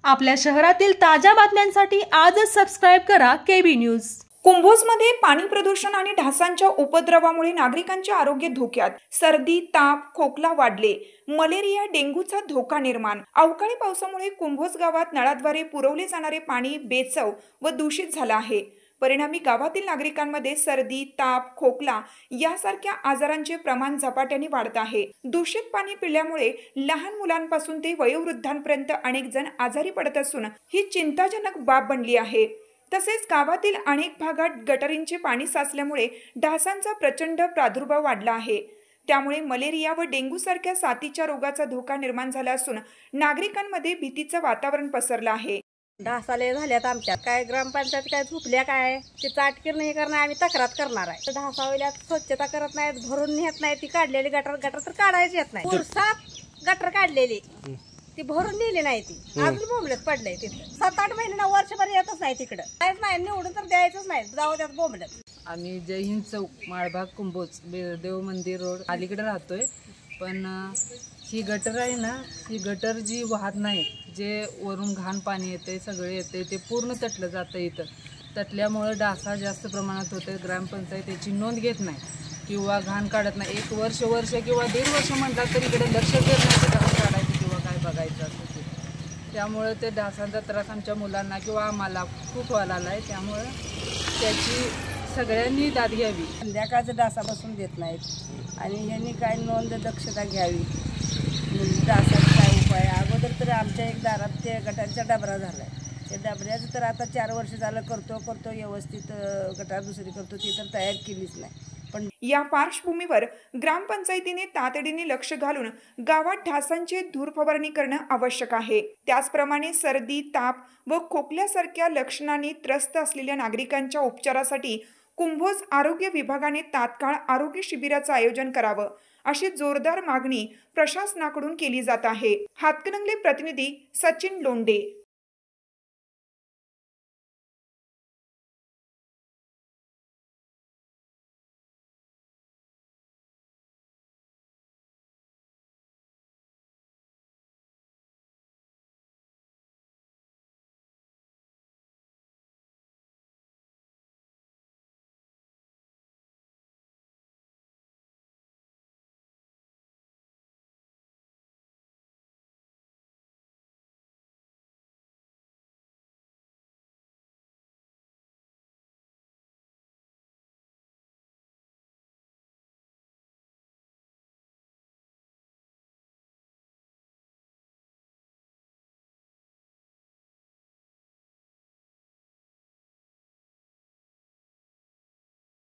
आपल्या शहरातील ताज्या बातम्यांसाठी आजच सबस्क्राइब करा केबी न्यूज। कुंभोजमध्ये पाणी प्रदूषण आणि ढासांच्या उपद्रवामुळे नागरिकांचे आरोग्य धोक्यात। सर्दी, ताप, खोकला वाढले। मलेरिया, डेंग्यूचा धोका निर्माण। अवकाळी पावसामुळे कुंभोज गावात नळाद्वारे पुरवले जाणारे पाणी बेचव व दूषित झाले आहे। परिणामी गावातील नागरिकांमध्ये सर्दी, ताप, खोकला यासारख्या आजारांचे प्रमाण झपाट्याने वाढत आहे। दूषित पाणी पिल्यामुळे लहान मुलांपासून ते वयोवृद्धांपर्यंत अनेक जण आजारी पडत असून ही चिंताजनक बाब बनली आहे। तसेच गावातील अनेक भागात गटारींचे पाणी साचल्यामुळे डासांचा प्रचंड प्रादुर्भाव वाढला आहे। त्यामुळे मलेरिया व डेंग्यू सारख्या साथीच्या रोगाचा धोका निर्माण झाला असून नागरिकांमध्ये भीतीचे वातावरण पसरले आहे। ढासाले झाल्यात आमच्यात काय ग्रामपंचायत काय झोपल्या काय ते चाटकीर नाही करणार, आम्ही तक्रार करणार आहे। ढासावल्या स्वच्छता करत नाहीत, भरून नेत नाही, ती काढलेली गटर तर काढायची येत नाही। 7 गटर काढलेली ती भरून नेली नाही, ती अजून बोंबलत पडलंय तिथं। 7-8 महिने वर्षभर येतच नाही तिकडं, काहीच नाही, निवडून तर द्यायचंच नाही, जाऊ त्यात बोंबलत। आम्ही जय हिंद चौक, माळभाग, कुंभोज, देव मंदिर रोड अलीकडे राहतोय। पण ही गटर आहे ना, ही गटर जी वाहत नाही, जे वरून घाण पाणी येते सगळे येते ते पूर्ण तटलं जातं। इथं तटल्यामुळे डासा जास्त प्रमाणात होते। ग्रामपंचायत याची नोंद घेत नाही किंवा घाण काढत नाही। 1 वर्ष किंवा 1.5 वर्ष म्हटलं तरी इकडे लक्ष देत नाही घाण काढायचं किंवा काय बघायचं असं ते। त्यामुळे ते डासांचा त्रास आमच्या मुलांना किंवा आम्हाला खूप व्हायला आहे। त्यामुळे त्याची सगळ्यांनी दाद घ्यावी। संध्याकाळचं डासा बसून देत नाहीत आणि यांनी काय नोंद दक्षता घ्यावी। डासाचा काय उपाय? अगोदर तर आमच्या एक दारात ते गटारचा डबरा झाला आहे, त्या डबऱ्याचं तर आता 4 वर्ष झालं करतो व्यवस्थित गटार दुसरी करतो, ती तर तयार केलीच नाही। पण या पार्श्वभूमीवर ग्रामपंचायतीने तातडीने लक्ष घालून गावात ढासांची धूर फवारणी करणे आवश्यक आहे। त्याचप्रमाणे सर्दी, ताप व खोकल्यासारख्या लक्षणांनी त्रस्त असलेल्या नागरिकांच्या उपचारासाठी कुंभोज आरोग्य विभागाने तात्काळ आरोग्य शिबिराचे आयोजन करावे अशी जोरदार मागणी प्रशासनाकडून केली जात आहे। हातकणंगले प्रतिनिधी सचिन लोंढे।